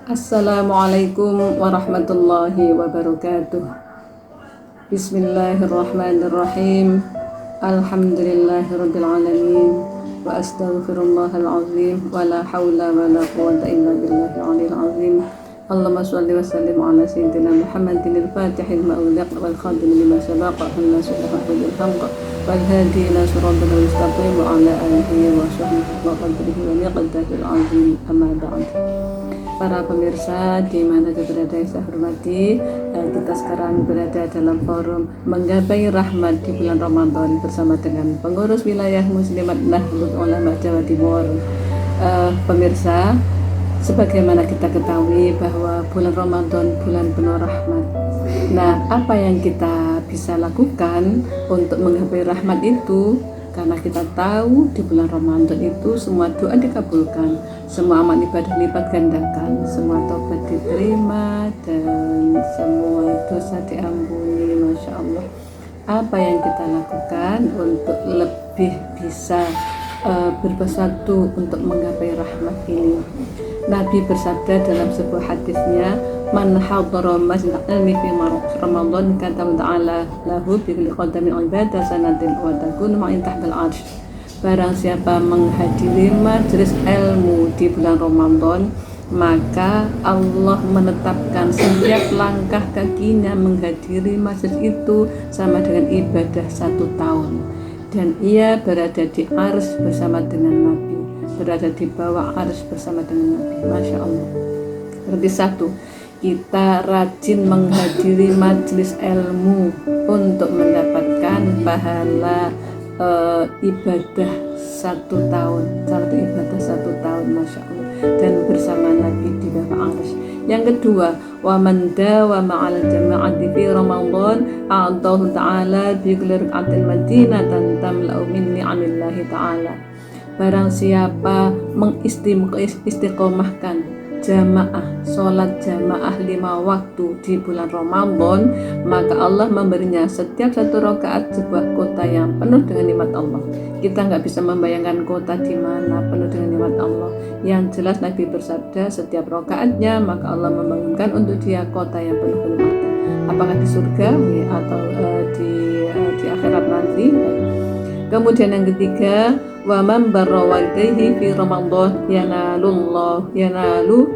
Assalamualaikum warahmatullahi wabarakatuh. Bismillahirrahmanirrahim. Alhamdulillahirabbil alamin wa astaghfirullahal azim wa la haula wa la quwwata illa billahil aliyil azim. Allahumma shalli wa sallim ala sayyidina Muhammadin al-fatihil ma'uliq wal khatim lima sabaqa an-nasir bil haqq wal hadi ila siratal mustaqim wa ala alihi wa sahbihi wa qadrihi wa miqdaril azim. Amma ba'd. Para pemirsa dimana berada yang saya hormati, kita sekarang berada dalam forum Menggapai Rahmat di bulan Ramadan bersama dengan pengurus wilayah Muslimat Nahdlatul Ulama Jawa Timur. Pemirsa, sebagaimana kita ketahui bahwa bulan Ramadan bulan penuh rahmat. Nah, apa yang kita bisa lakukan untuk menggapai rahmat itu? Karena kita tahu di bulan Ramadan itu semua doa dikabulkan, semua amal ibadah lipat gandakan, semua tobat diterima, dan semua dosa diampuni. Masya Allah. Apa yang kita lakukan untuk lebih bisa bersatu untuk menggapai rahmat ini? Nabi bersabda dalam sebuah hadisnya, man hadara masjid ilmi fi Ramadan kata ta'ala lahu bi kulli qadamin ibadah sanatin wa takunu ma'in tahtal arsh. Barang siapa menghadiri majelis ilmu di bulan Ramadan, maka Allah menetapkan setiap langkah kakinya menghadiri majelis itu sama dengan ibadah 1 tahun, dan ia berada di arsy bersama dengan Nabi, berada di bawah arsy bersama dengan Nabi. Masya Allah. Berarti satu, kita rajin menghadiri majelis ilmu untuk mendapatkan pahala ibadah 1 tahun, satu ibadah 1 tahun, Masya Allah, dan bersama Nabi di bawah arsy. Yang kedua, wa man dawama 'alal jama'ati fi Ramadan a'tahu ta'ala bi kulli rak'atin madinatan tamla'u min ni'amillahi ta'ala. Barang siapa mengistiqomahkan jamaah, sholat jamaah 5 waktu di bulan Ramadan, maka Allah memberinya setiap 1 rakaat sebuah kota yang penuh dengan nikmat Allah. Kita nggak bisa membayangkan kota di mana penuh dengan nikmat Allah. Yang jelas Nabi bersabda, setiap rakaatnya maka Allah membangunkan untuk dia kota yang penuh kenikmatan. Apakah di surga atau di akhirat nanti? Kemudian yang ketiga, wa man barra walidayhi fi Ramadan yanalu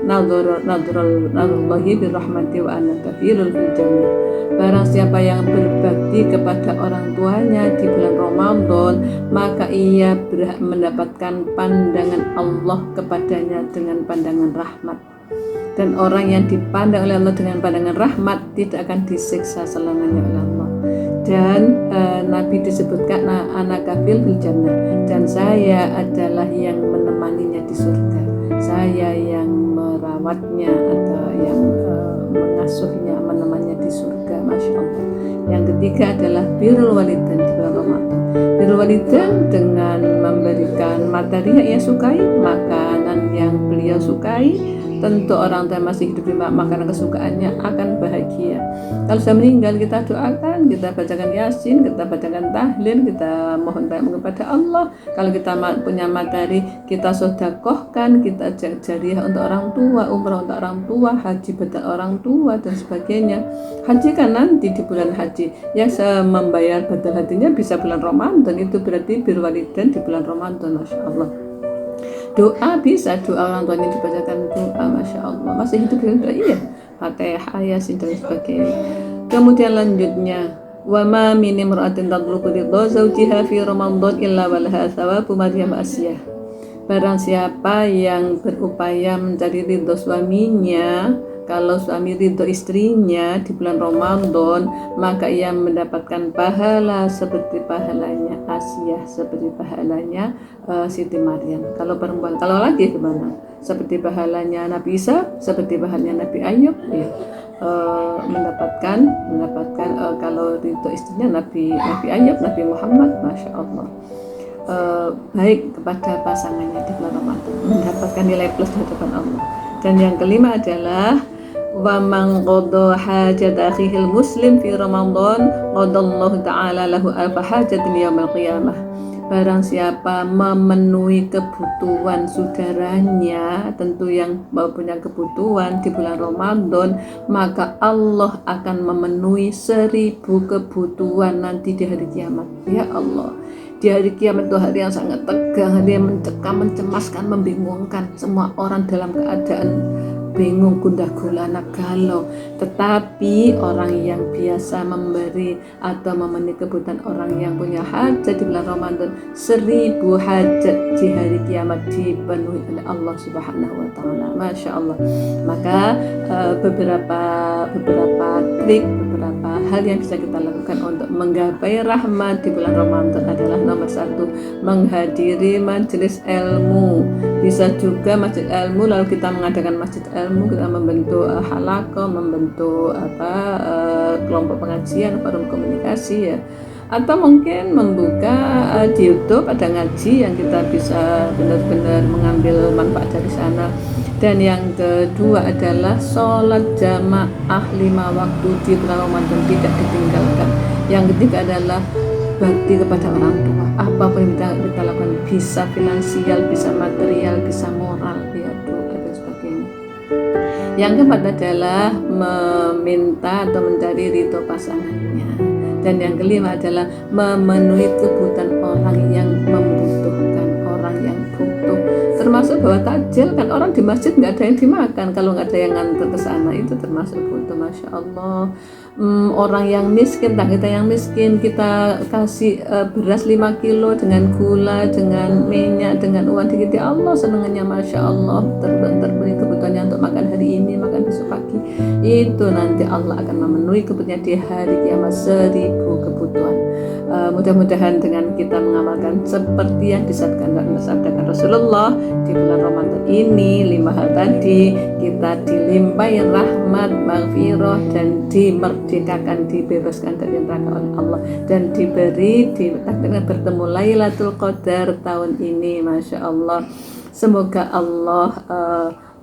nadrullahi birahmati wa ana kafilul fil jannah. Barang siapa yang berbakti kepada orang tuanya di bulan Ramadan, maka ia berhak mendapatkan pandangan Allah kepadanya dengan pandangan rahmat. Dan orang yang dipandang oleh Allah dengan pandangan rahmat tidak akan disiksa selamanya oleh Allah. Dan Nabi disebutkan anak kafil fil jannah, dan saya adalah yang menemaninya di surga, saya yang merawatnya atau yang mengasuhnya, menemaninya di surga. Masya Allah. Yang ketiga adalah birrul walidain di bulan Ramadan. Birrul walidain dengan memberikan materi yang ia sukai, makanan yang beliau sukai. Tentu orang tua masih hidup di makanan kesukaannya akan bahagia. Kalau sudah meninggal, kita doakan, kita bacakan Yasin, kita bacakan tahlil, kita mohon baik kepada Allah. Kalau kita punya materi, kita sedekahkan, kita jariah untuk orang tua, umrah untuk orang tua, haji betul orang tua, dan sebagainya. Haji kan nanti di bulan haji, yang membayar betul hajinya bisa bulan Ramadan, itu berarti birrul walidain di bulan Ramadan. Masya Allah. Doa bisa, doa orang tuanya dibacakan doa, Masya Allah, masih hidup dengan iya, Fatihah, Yasin, dan sebagainya. Kemudian lanjutnya, wa ma min imra'atin tatlubu ridha zawjiha fi Ramadan illa walaha thawabu maryam asiyah. Barang siapa yang berupaya mencari ridho suaminya, kalau suami ridho istrinya di bulan Ramadan, maka ia mendapatkan pahala seperti pahalanya Asiyah, seperti pahalanya Siti Maryam. Kalau perempuan, kalau laki gimana? Seperti pahalanya Nabi Isa, seperti pahalanya Nabi Ayub, ya. mendapatkan kalau ridho istrinya Nabi Ayub, Nabi Muhammad, Masya Allah. Baik kepada pasangannya di bulan Ramadan, mendapatkan nilai plus di hadapan Allah. Dan yang kelima adalah wa man qada hajat akhihil muslim fi Ramadan qadallahu ta'ala lahu alfa hajatin yaumil qiyamah. barang siapa memenuhi kebutuhan saudaranya, tentu yang punya kebutuhan di bulan Ramadan, maka Allah akan memenuhi 1000 kebutuhan nanti di hari kiamat. Ya Allah, di hari kiamat itu hari yang sangat tegang, hari yang mencekam, mencemaskan, membingungkan. Semua orang dalam keadaan bingung, gundah gulana, galau. Tetapi orang yang biasa memberi atau memenuhi kebutuhan orang yang punya hajat di bulan Ramadan, 1000 hajat di hari kiamat dipenuhi oleh Allah Subhanahu wa Ta'ala. Masya Allah. Maka beberapa trik, beberapa hal yang bisa kita lakukan untuk menggapai rahmat di bulan Ramadan adalah nomor 1, menghadiri majelis ilmu. Bisa juga masjid ilmu, lalu kita mengadakan masjid ilmu, kita membentuk halaqah, membentuk kelompok pengajian, forum komunikasi ya, atau mungkin membuka di YouTube ada ngaji yang kita bisa benar-benar mengambil manfaat dari sana. Dan yang kedua adalah sholat jamaah 5 waktu di bulan Ramadan tidak ditinggalkan. Yang ketiga adalah bakti kepada orang tua, apapun yang kita lakukan, bisa finansial, bisa material, bisa moral, ya doa dan sebagainya. Yang keempat adalah meminta atau mencari ridho pasangannya. Dan yang kelima adalah memenuhi kebutuhan orang yang membutuhkan, orang yang butuh. Termasuk bahwa takjil kan, orang di masjid nggak ada yang dimakan kalau nggak ada yang nganter ke sana, itu termasuk butuh. Masya Allah. Orang yang miskin, kita yang miskin, kita kasih beras 5 kilo dengan gula, dengan minyak, dengan uang dikit, ya Allah senangnya, Masya Allah, terberi kebutuhannya untuk makan hari ini, makan besok pagi. Itu nanti Allah akan memenuhi kebutuhannya di hari kiamat, 1000 kebutuhan. Mudah-mudahan dengan kita mengamalkan seperti yang disabdakan Rasulullah di bulan Ramadan ini, 5 hal tadi, kita dilimpahi rahmat, maghfirah, dan dimerdekakan, dibebaskan dari neraka oleh Allah, dan ditakdirkan bertemu Lailatul Qadar tahun ini. Masya Allah. Semoga Allah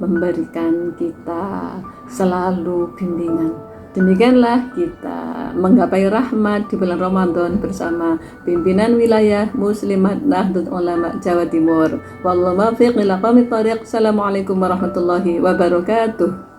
memberikan kita selalu bimbingan. Demikianlah kita menggapai rahmat di bulan Ramadan bersama pimpinan wilayah Muslimat Nahdlatul Ulama Jawa Timur. Wallahu muwaffiq ila aqwamit thoriq. Assalamualaikum warahmatullahi wabarakatuh.